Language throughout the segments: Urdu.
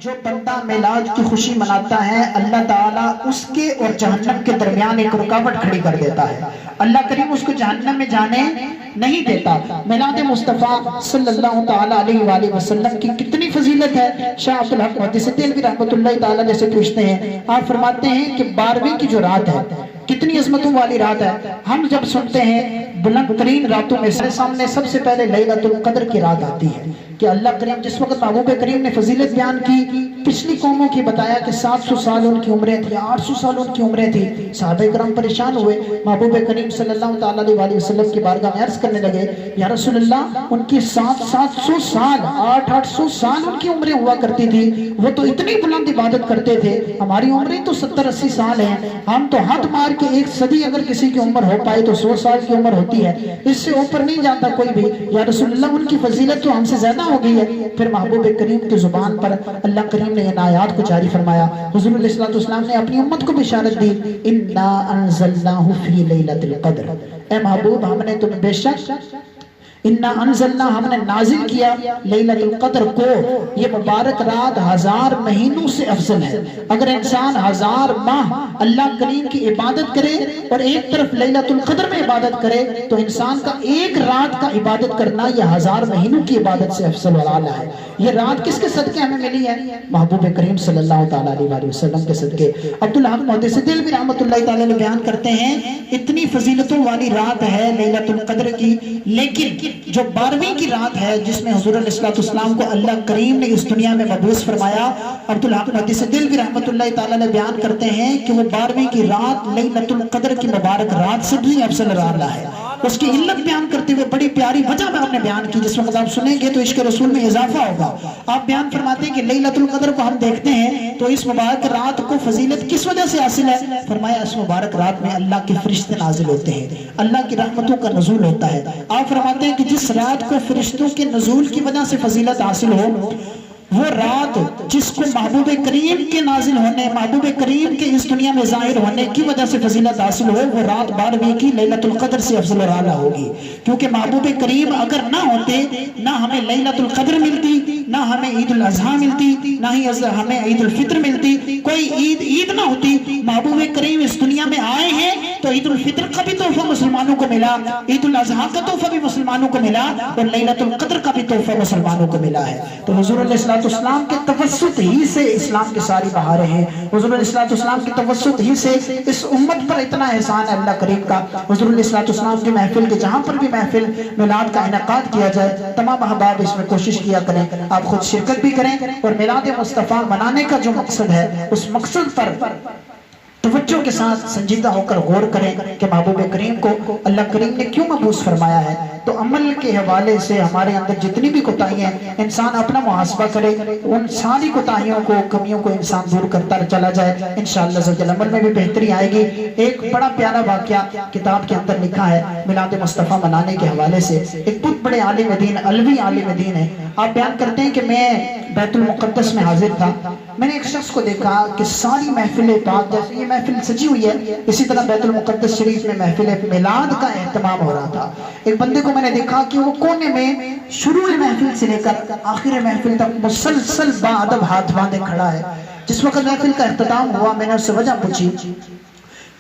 جو بندہ میلاد کی خوشی مناتا ہے اللہ تعالیٰ اس کے اور جہنم کے درمیان ایک رکاوٹ کھڑی کر دیتا ہے. اللہ کریم اس کو جہنم میں جانے نہیں دیتا. میلاد مصطفیٰ صلی اللہ تعالیٰ علیہ وآلہ وسلم کی کتنی فضیلت ہے. شاہ عبدالحق محدث دہلوی رحمۃ اللہ تعالیٰ جیسے پوچھتے ہیں، آپ فرماتے ہیں کہ 12ویں کی جو رات ہے کتنی عظمتوں والی رات ہے. ہم جب سنتے ہیں بلند ترین راتوں میں سامنے سب سے پہلے لیلۃ القدر کی رات آتی ہے کہ اللہ کریم جس وقت محبوب کریم نے فضیلت بیان کی، پچھلی قوموں کی بتایا کہ 700 سال ان کی عمریں تھی، 800 سال ان کی عمریں تھی. صحابہ کرام پریشان ہوئے، محبوب کریم صلی اللہ تعالیٰ علیہ وسلم کی بارگاہ میں عرض کرنے لگے، یا رسول اللہ ان کی 700 سال 800 سال ان کی عمریں ہوا کرتی تھی، وہ تو اتنی بلند عبادت کرتے تھے، ہماری عمریں تو 70-80 سال ہیں، ہم تو حد مار کے 1 صدی اگر کسی کی عمر ہو پائے تو 100 سال کی عمر ہوتی ہے، اس سے اوپر نہیں جاتا کوئی بھی. یا رسول اللہ ان کی فضیلت تو ہم سے زیادہ ہو گئی ہے. پھر محبوب کریم کی زبان پر اللہ کریم نے ان آیات کو جاری فرمایا. حضور علیہ الصلوۃ والسلام نے اپنی امت کو بشارت دی، انا انزلناہ فی لیلۃ القدر، اے محبوب ہم نے تمہیں بے شک انا انزلنا ہم نے نازل کیا لیلۃ القدر کو، یہ مبارک رات 1000 مہینوں سے افضل ہے. اگر انسان 1000 ماہ اللہ کریم کی عبادت کرے اور ایک طرف لیلۃ القدر میں عبادت کرے تو انسان کا ایک رات کا عبادت کرنا یہ 1000 مہینوں کی عبادت سے افضل اور اعلیٰ ہے. یہ رات کس کے صدقے ہمیں ملی ہے؟ محبوب کریم صلی اللہ تعالیٰ علیہ وسلم کے صدقے. عبدالحق محدث دہلوی رحمۃ اللہ تعالیٰ نے بیان کرتے ہیں اتنی فضیلتوں والی رات ہے لیلۃ القدر کی، لیکن جو 12ویں کی رات ہے جس میں حضور علیہ السلام کو اللہ کریم نے اس دنیا میں مبعوث فرمایا، عبدالحق محدث دہلوی رحمۃ اللہ تعالیٰ نے بیان کرتے ہیں کہ وہ 12ویں کی رات لیلۃ القدر کی مبارک رات سے بھی افضل رات ہے. اس کی علت بیان کرتے ہوئے بڑی پیاری وجہ میں آپ نے بیان کی، جس وقت آپ سنیں گے تو عشق رسول میں اضافہ ہوگا. آپ بیان فرماتے ہیں کہ لیلۃ القدر کو ہم دیکھتے ہیں تو اس مبارک رات کو فضیلت کس وجہ سے حاصل ہے؟ فرمایا اس مبارک رات میں اللہ کے فرشتے نازل ہوتے ہیں، اللہ کی رحمتوں کا نزول ہوتا ہے. آپ فرماتے ہیں کہ جس رات کو فرشتوں کے نزول کی وجہ سے فضیلت حاصل ہو، وہ رات جس کو محبوب کریم کے نازل ہونے، محبوب کریم کے اس دنیا میں ظاہر ہونے کی وجہ سے فضیلت حاصل ہو، وہ رات 12ویں کی لیلۃ القدر سے افضل اور اعلیٰ ہوگی. کیونکہ محبوب کریم اگر نہ ہوتے نہ ہمیں لیلۃ القدر ملتی، نہ ہمیں عید الاضحیٰ ملتی، نہ ہی ہمیں عید الفطر ملتی. کوئی عید نہ ہوتی، محبوب کریم اس دنیا میں آئے ہیں تو عید الفطر کا بھی تحفہ مسلمانوں کو ملا، عید الاضحیٰ کا تحفہ بھی مسلمانوں کو ملا، اور لیلۃ القدر کا بھی تحفہ مسلمانوں کو ملا ہے. تو حضور علیہ السلام کے توسط ہی سے اسلام کی ساری بہاریں ہیں. حضور علیہ السلام کے توسط ہی سے اس امت پر اتنا احسان ہے اللہ کریم کا. حضور علیہ السلام کی محفل کے جہاں پر بھی محفل میلاد کا انعقاد کیا جائے، تمام احباب اس میں کوشش کیا کریں، آپ خود شرکت بھی کریں، اور میلاد مصطفیٰ منانے کا جو مقصد ہے اس مقصد پر توجہ کے ساتھ سنجیدہ ہو کر غور کریں کہ محبوب کریم کو اللہ کریم نے کیوں مبعوث فرمایا ہے. تو عمل کے حوالے سے ہمارے اندر جتنی بھی کوتاہیاں ہیں انسان اپنا محاسبہ کرے، ان ساری کوتاہیوں کو، کمیوں کو انسان دور کرتا چلا جائے، انشاءاللہ عزوجل عمل میں بھی بہتری آئے گی. ایک بڑا پیارا واقعہ کتاب کے اندر لکھا ہے میلاد مصطفیٰ منانے کے حوالے سے. ایک بہت بڑے عالم دین، علوی عالم دین ہے. آپ بیان کرتے ہیں کہ میں بیت المقدس میں حاضر تھا، میں نے ایک شخص کو دیکھا کہ ساری محفل پاک، جیسے یہ محفل سجی ہوئی ہے اسی طرح بیت المقدس شریف میں محفل میلاد کا اہتمام ہو رہا تھا. ایک بندے کو میں نے دیکھا کہ وہ کونے میں شروع محفل سے لے کر آخر محفل تک مسلسل باادب ہاتھ باندھے کھڑا ہے. جس وقت محفل کا اختتام ہوا میں نے اس سے وجہ پوچھی،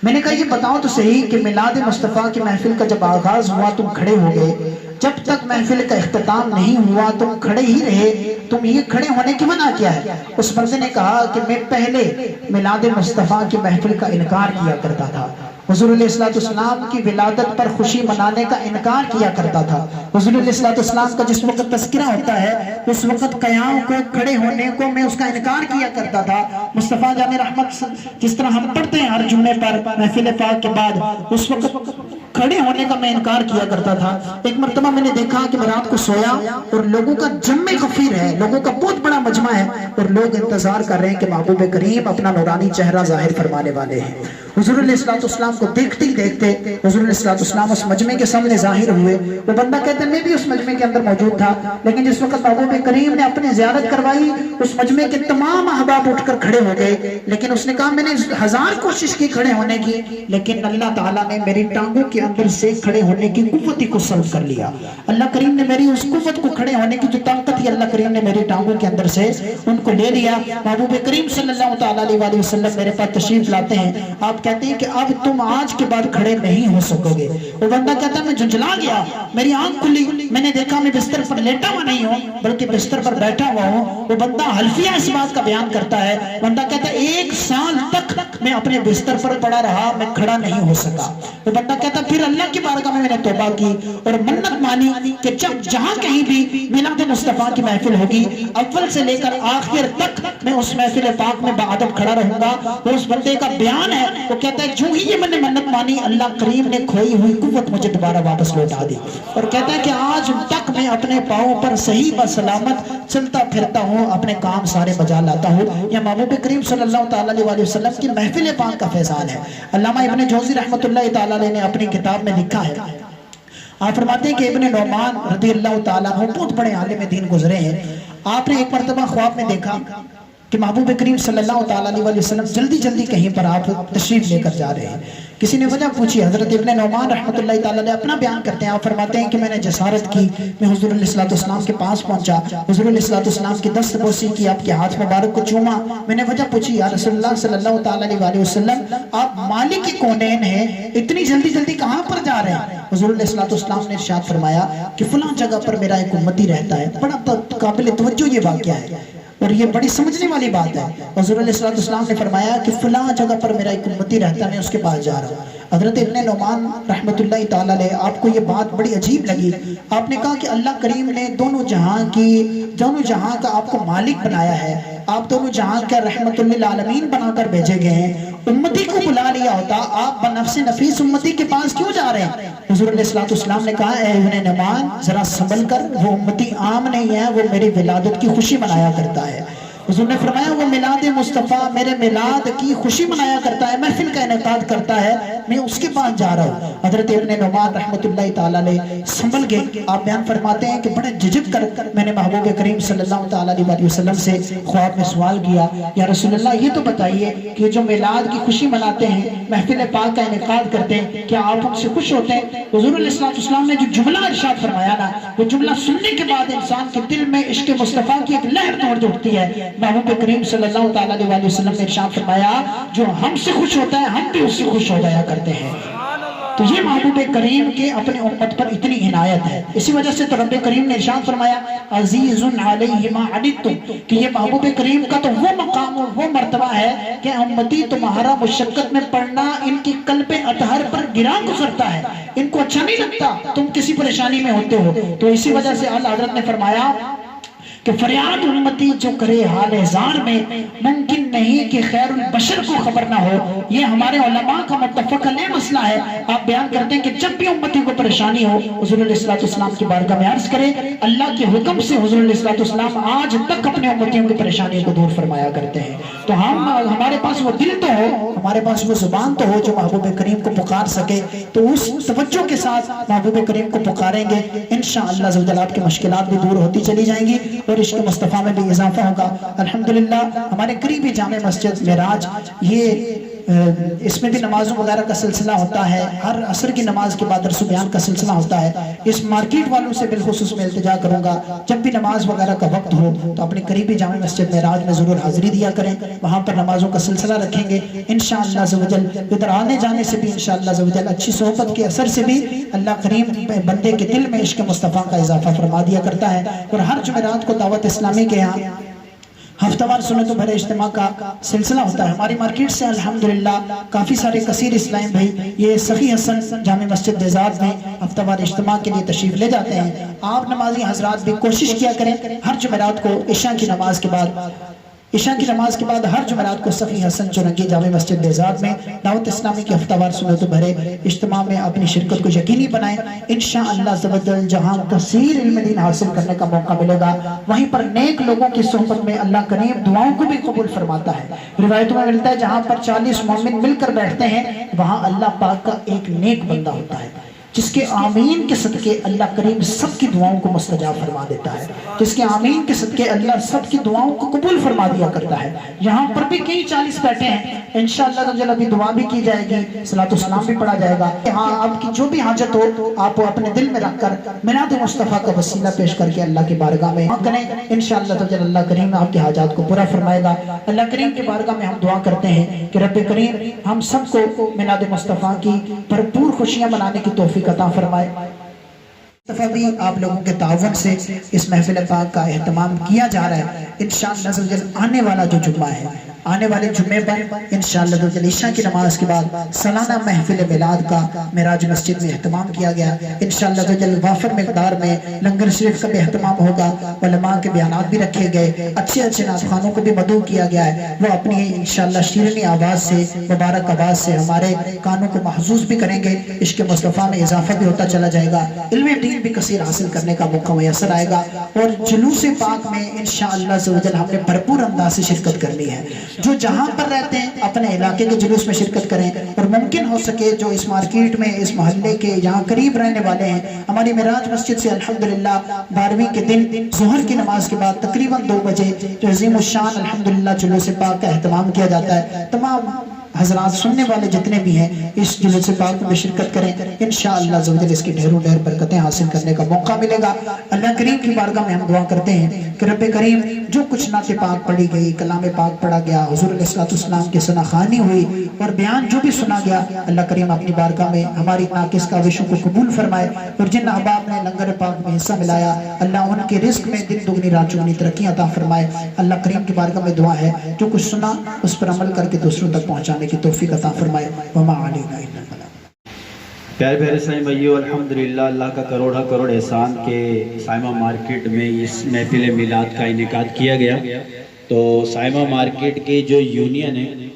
میں نے کہا یہ بتاؤ تو صحیح کہ میلاد مصطفیٰ کی محفل کا جب آغاز ہوا تم کھڑے ہو گئے، جب تک محفل کا اختتام نہیں ہوا تم کھڑے ہی رہے، تم یہ کھڑے ہونے کی وجہ کیا ہے؟ اس بندے نے کہا کہ میں پہلے میلاد مصطفیٰ کی محفل کا انکار کیا کرتا تھا، حضور علیہ السلام کی ولادت پر خوشی منانے کا انکار کیا کرتا تھا. حضور علیہ السلام کا جس وقت تذکرہ ہوتا ہے اس وقت قیام کو، کھڑے ہونے کو میں اس کا انکار کیا کرتا تھا. مصطفیٰ جان رحمت جس طرح ہم پڑھتے ہیں ہر جمعے پر محفل پاک کے بعد، اس وقت کھڑے ہونے کا میں انکار کیا کرتا تھا. ایک مرتبہ میں نے دیکھا کہ میں رات کو سویا اور لوگوں کا جمع غفیر ہے، لوگوں کا بہت بڑا مجمع ہے، اور لوگ انتظار کر رہے ہیں کہ محبوب کریم اپنا نورانی چہرہ ظاہر فرمانے والے ہیں. حضور علیہ السلام کو دیکھتے ہی دیکھتے حضور علیہ السلام اس مجمع کے سامنے ظاہر ہوئے. وہ بندہ کہتے ہیں میں بھی اس مجمع کے اندر موجود تھا، لیکن جس وقت محبوب کریم نے اپنی زیارت کروائی اس مجمع کے تمام احباب اٹھ کر کھڑے ہو گئے، لیکن اس نے کہا میں نے 1000 کوشش کی کھڑے ہونے کی، لیکن اللہ تعالیٰ نے میری ٹانگوں کے اندر سے کھڑے ہونے کی قوت کو سلب کر لیا. اللہ کریم نے میری اس قوت کو کھڑے ہونے کی جو طاقت ہے اللہ کریم نے میری ٹانگوں کے اندر سے ان کو لے لیا. محبوب کریم صلی اللہ تعالیٰ علیہ وسلم میرے پاس تشریف لاتے ہیں. آپ کہتے ہیں کہ اب تم آج کے بعد کھڑے نہیں ہو سکو گے. وہ بندہ کہتا ہے میں جھنجھلا گیا، میری آنکھ کھلی، میں نے دیکھا میں بستر پر لیٹا ہوا نہیں ہوں بلکہ بستر پر بیٹھا ہوا ہوں. وہ بندہ حلفیہ اس بات کا بیان کرتا ہے. بندہ کہتا ہے 1 سال تک میں اپنے بستر پر پڑا رہا، میں کھڑا نہیں ہو سکا. وہ بندہ کہتا پھر اللہ کی بارگاہ میں نے توبہ کی اور منت مانی کہ جب جہاں کہیں بھی میلاد مصطفیٰ کی محفل ہوگی اول سے لے کر آخر تک میں اس محفل پاک میں باادب کھڑا رہوں گا. اور اس بندے کا بیان ہے، وہ کہتا ہے جو ہی یہ میں نے منت مانی اللہ کریم نے کھوئی ہوئی قوت مجھے دوبارہ واپس لوٹا دی. اور کہتا ہے کہ آج تک میں اپنے پاؤں پر صحیح و سلامت چلتا پھرتا ہوں، اپنے کام سارے بجا لاتا ہوں. یہ محبوب کریم صلی اللہ تعالیٰ علیہ وسلم کی محفل پاک کا فیضان ہے. علامہ ابن جوزی رحمۃ اللہ تعالیٰ نے اپنی کتاب میں لکھا ہے، آپ فرماتے ہیں کہ ابن نعمان رضی اللہ تعالیٰ عنہ بہت بڑے عالم دین گزرے ہیں. آپ نے ایک مرتبہ خواب میں دیکھا کہ محبوب کریم صلی اللہ تعالیٰ علیہ وسلم جلدی جلدی کہیں پر آپ تشریف لے کر جا رہے ہیں. کسی نے وجہ پوچھی، حضرت ابن نعمان رحمۃ اللہ تعالیٰ نے اپنا بیان کرتے ہیں. آپ فرماتے ہیں کہ میں نے جسارت کی، میں حضور علیہ السلام کے پاس پہنچا، حضور علیہ السلام کی دست بوسی کی، آپ کے ہاتھ مبارک کو چوما. میں نے وجہ پوچھی یا رسول اللہ صلی اللہ تعالیٰ علیہ وسلم آپ مالک کونین ہیں، اتنی جلدی جلدی کہاں پر جا رہے ہیں؟ حضور علیہ السلام نے ارشاد فرمایا کہ فلاں جگہ پر میرا ایک امتی رہتا ہے. بڑا قابل توجہ یہ واقعہ ہے اور یہ بڑی سمجھنے والی بات ہے. حضور علیہ السلام نے فرمایا کہ فلاں جگہ پر میرا ایک امتی رہتا ہے، میں اس کے پاس جا رہا ہوں. حضرت ابن نعمان رحمت اللہ تعالیٰ علیہ آپ کو یہ بات بڑی عجیب لگی. آپ نے کہا کہ اللہ کریم نے دونوں جہاں کا آپ کو مالک بنایا ہے، آپ دونوں جہاں کا رحمت للعالمین بنا کر بھیجے گئے ہیں. امتی کو بلا لیا ہوتا آپ بنفس نفیس امتی کے پاس کیوں جا رہے ہیں؟ حضور علیہ السلام نے کہا اے ابن نعمان ذرا سنبھل کر، وہ امتی عام نہیں ہے، وہ میری ولادت کی خوشی منایا کرتا ہے. حضور نے فرمایا وہ میلاد مصطفیٰ میرے میلاد کی خوشی منایا کرتا ہے، محفل کا انعقاد کرتا ہے، میں اس کے پاس جا رہا ہوں. حضرت ابن نعمان رحمت اللہ تعالیٰ علیہ سنبھل گئے. آپ بیان فرماتے ہیں کہ بڑے جھجک کر میں نے محبوب کریم صلی اللہ تعالیٰ علیہ وسلم سے خواب میں سوال کیا، یا رسول اللہ یہ تو بتائیے کہ جو میلاد کی خوشی مناتے ہیں، محفل پاک کا انعقاد کرتے ہیں، کیا آپ ان سے خوش ہوتے ہیں؟ حضور علیہ السلام نے جو جملہ ارشاد فرمایا نا، وہ جملہ سننے کے بعد انسان کے دل میں عشق مصطفیٰ کی ایک لہر توڑ اٹھتی ہے. محبوب کریم صلی اللہ تعالیٰ علیہ وسلم نے ارشاد فرمایا جو ہم سے خوش ہوتا ہے ہم بھی اس سے خوش ہو جایا کرتے ہیں. تو یہ محبوب کریم کے اپنے امت پر اتنی عنایت ہے. اسی وجہ سے تو رب کریم نے ارشاد فرمایا عزیز علیہ ما عنتم، کہ یہ محبوب کریم کا تو وہ مقام اور وہ مرتبہ ہے کہ امتی تمہارا مشقت میں پڑنا ان کی قلب اطہر پر گرا گزرتا ہے، ان کو اچھا نہیں لگتا تم کسی پریشانی میں ہوتے ہو. تو اسی وجہ سے اللہ حضرت نے فرمایا کہ فریاد امتی جو کرے حال ہزار میں، ممکن نہیں کہ خیر البشر کو خبر نہ ہو. یہ ہمارے علماء کا متفق علیہ مسئلہ ہے. آپ بیان کرتے ہیں کہ جب بھی امتی کو پریشانی ہو حضور علیہ السلام کی بارگاہ میں عرض کرے. اللہ کے حکم سے حضور علیہ السلام آج تک اپنے امتیوں کی پریشانیوں کو دور فرمایا کرتے ہیں. تو ہمارے پاس وہ دل تو ہو، ہمارے پاس وہ زبان تو ہو جو محبوب کریم کو پکار سکے. تو اس توجہ کے ساتھ محبوب کریم کو پکاریں گے انشاءاللہ زوجل آپ کی مشکلات بھی دور ہوتی چلی جائیں گی اور عشق مصطفیٰ میں بھی اضافہ ہوگا. الحمدللہ ہمارے قریبی جامع مسجد معراج، یہ اس میں بھی نمازوں وغیرہ کا سلسلہ ہوتا ہے. ہر عصر کی نماز کے بعد درس و بیان کا سلسلہ ہوتا ہے. اس مارکیٹ والوں سے بالخصوص میں التجا کروں گا جب بھی نماز وغیرہ کا وقت ہو تو اپنے قریبی جامع مسجد معراج میں ضرور حاضری دیا کریں. وہاں پر نمازوں کا سلسلہ رکھیں گے انشاءاللہ عزوجل. ادھر آنے جانے سے بھی انشاءاللہ عزوجل اچھی صحبت کے اثر سے بھی اللہ کریم بندے کے دل میں عشق مصطفیٰ کا اضافہ فرما دیا کرتا ہے. اور ہر جمعرات کو دعوت اسلامی کے یہاں ہفتہ وار سنت و بھرے اجتماع کا سلسلہ ہوتا ہے. ہماری مارکیٹ سے الحمدللہ کافی سارے کثیر اسلام بھائی یہ سخی حسن جامع مسجد دیزاد میں ہفتہ وار اجتماع کے لیے تشریف لے جاتے ہیں. آپ نمازی حضرات بھی کوشش کیا کریں ہر جمعرات کو عشاء کی نماز کے بعد عشاء کی نماز کے بعد ہر جمعرات کو صفی حسن چورنگی جامع مسجد بیزاد میں دعوت اسلامی کی ہفتہ وار سنت بھرے اجتماع میں اپنی شرکت کو یقینی بنائیں۔ انشاءاللہ عز و جل جہاں کثیر علم دین حاصل کرنے کا موقع ملے گا، وہیں پر نیک لوگوں کی صحبت میں اللہ کریم دعاؤں کو بھی قبول فرماتا ہے۔ روایتوں میں ملتا ہے جہاں پر 40 مومن مل کر بیٹھتے ہیں وہاں اللہ پاک کا ایک نیک بندہ ہوتا ہے جس کے آمین کے صدقے اللہ کریم سب کی دعاؤں کو مستجاب فرما دیتا ہے، جس کے آمین کے صدقے اللہ سب کی دعاؤں کو قبول فرما دیا کرتا ہے۔ یہاں پر بھی کئی 40 بیٹھے ہیں، انشاءاللہ تعالی ابھی دعا بھی کی جائے گی، صلاۃ السلام بھی پڑھا جائے گا۔ ہاں آپ کی جو بھی حاجت ہو آپ اپنے دل میں رکھ کر میلاد مصطفیٰ کا وسیلہ پیش کر کے اللہ کی بارگاہ میں دعا کریں، انشاءاللہ تعالی اللہ کریم آپ کی حاجات کو پورا فرمائے گا۔ اللہ کریم کی بارگاہ میں ہم دعا کرتے ہیں کہ رب کریم ہم سب کو میلاد مصطفیٰ کی بھرپور خوشیاں منانے کی توفیق عطا فرمائے۔ دفعہ بھی آپ لوگوں کے تعاون سے اس محفل پاک کا اہتمام کیا جا رہا ہے۔ انشاءاللہ عز و جل آنے والا جو جمعہ ہے، آنے والے جمعے پر انشاءاللہ عز و جل عشاء کی نماز کے بعد سالانہ محفل میلاد کا معراج مسجد میں اہتمام کیا گیا۔ انشاءاللہ عز و جل وافر مقدار میں لنگر شریف کا بھی اہتمام ہوگا، علماء کے بیانات بھی رکھے گئے، اچھے اچھے نعت خوانوں کو بھی مدعو کیا گیا ہے، وہ اپنی انشاءاللہ شیرینی آواز سے مبارک آواز سے ہمارے کانوں کو محظوظ بھی کریں گے۔ عشق مصطفیٰ میں اضافہ بھی ہوتا چلا جائے گا، علم دین بھی کثیر حاصل کرنے کا موقع میسر آئے گا، اور جلوس پاک میں انشاءاللہ عز و جل ہم نے بھرپور انداز سے شرکت کرنی ہے۔ جو جہاں پر رہتے ہیں اپنے علاقے کے جلوس میں شرکت کریں، اور ممکن ہو سکے جو اس مارکیٹ میں اس محلے کے یہاں قریب رہنے والے ہیں، ہماری معراج مسجد سے الحمدللہ 12ویں کے دن ظہر کی نماز کے بعد تقریباً 2 بجے جو عظیم الشان الحمدللہ جلوس پاک کا اہتمام کیا جاتا ہے۔ تمام حضرات سننے والے جتنے بھی ہیں اس جلوس پاک میں شرکت کریں، انشاءاللہ عز و جل اس کی ڈھیروں ڈھیر برکتیں حاصل کرنے کا موقع ملے گا۔ اللہ کریم کی بارگاہ میں ہم دعا کرتے ہیں کہ رب کریم جو کچھ نعت پاک پڑھی گئی، کلام پاک پڑھا گیا، حضور علیہ السلام کی ثنا خوانی ہوئی اور بیان جو بھی سنا گیا، اللہ کریم اپنی بارگاہ میں ہماری ناقص کاوشوں کو قبول فرمائے، اور جن احباب نے لنگر پاک میں حصہ ملایا اللہ ان کے رزق میں دن دگنی رات چگنی ترقی عطا فرمائے۔ اللہ کریم کی بارگاہ میں دعا ہے جو کچھ سنا اس پر عمل کر کے دوسروں تک پہنچانے کی توفیق عطا فرمائے۔ وما علینا الا البلاغ۔ پیارے پیارے سائیں بھائیو، الحمدللہ اللہ کا کروڑا کروڑ احسان کے سائمہ مارکیٹ میں اس محفل میلاد کا انعقاد کیا گیا۔ تو سائمہ مارکیٹ کے جو یونین ہیں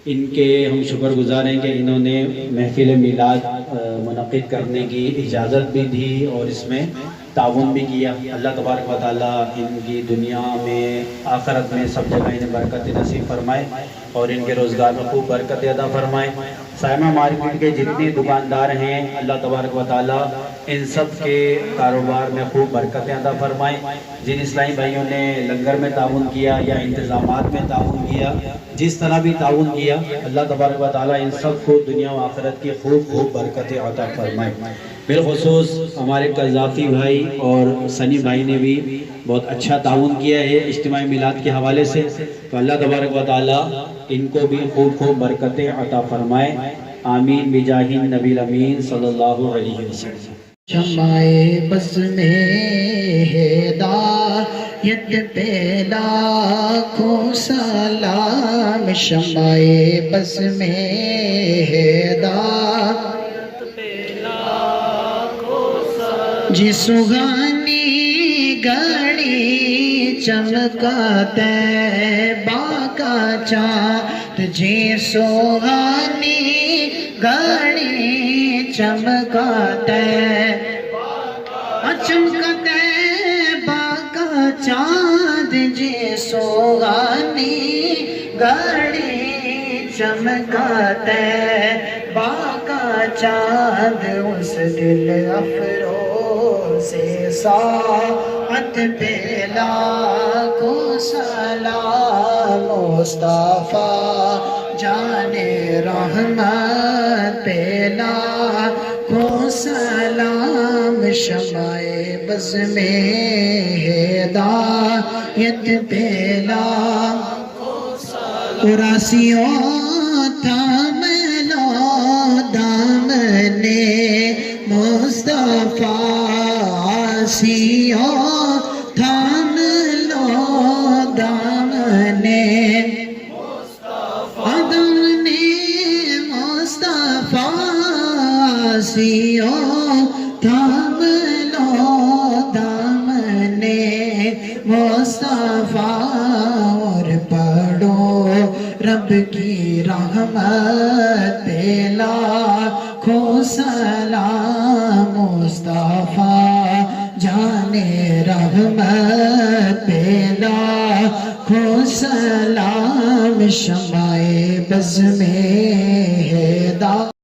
ان کے ہم شکر گزار ہیں کہ انہوں نے محفل میلاد منعقد کرنے کی اجازت بھی دی اور اس میں تعاون بھی کیا۔ اللہ تبارک و تعالیٰ ان کی دنیا میں آخرت میں سب جگہ انہیں برکت نصیب فرمائے اور ان کے روزگار میں خوب برکت عطا فرمائے۔ سائمہ مارکیٹ کے جتنے دکاندار ہیں اللہ تبارک و تعالیٰ ان سب کے کاروبار میں خوب برکتیں عطا فرمائے۔ جن اسلامی بھائیوں نے لنگر میں تعاون کیا یا انتظامات میں تعاون کیا، جس طرح بھی تعاون کیا، اللہ تبارک و تعالیٰ ان سب کو دنیا و آخرت کی خوب خوب برکتیں عطا فرمائے۔ بالخصوص ہمارے قذافی بھائی اور سنی بھائی نے بھی بہت اچھا تعاون کیا ہے اجتماعی میلاد کے حوالے سے، تو اللہ تبارک و تعالیٰ ان کو بھی خوب خوب برکتیں عطا فرمائے۔ آمین بجاہ النبی الامین صلی اللہ علیہ وسلم۔ شمع بز میں ہدایت پہ لاکھوں سلام، شمع بز میں ہدایت جی سگانی گھڑی چمکاتے باقا چاند، جی سگانی گھڑی چمکاتے چمکاتے باقا چاند، جی سگانی گھڑی چمکاتے باقا چاند، اس دل افروز سے ساعت پہ لاکھوں سلام، مصطفیٰ جان رحمت پہ لاکھوں سلام، شمع بز میں ہدایت پہ لاکھوں سلام، راسیوں تھام لو دامنے مصطفیٰ، آسیوں تھام لو دامنے دامنے مصطفیٰ، آسیوں تھام لو دامنے مصطفیٰ، اور رحمت پہ لاکھوں سلام مصطفیٰ جان رحمت پہ لاکھوں سلام شمع بز میں ہدایت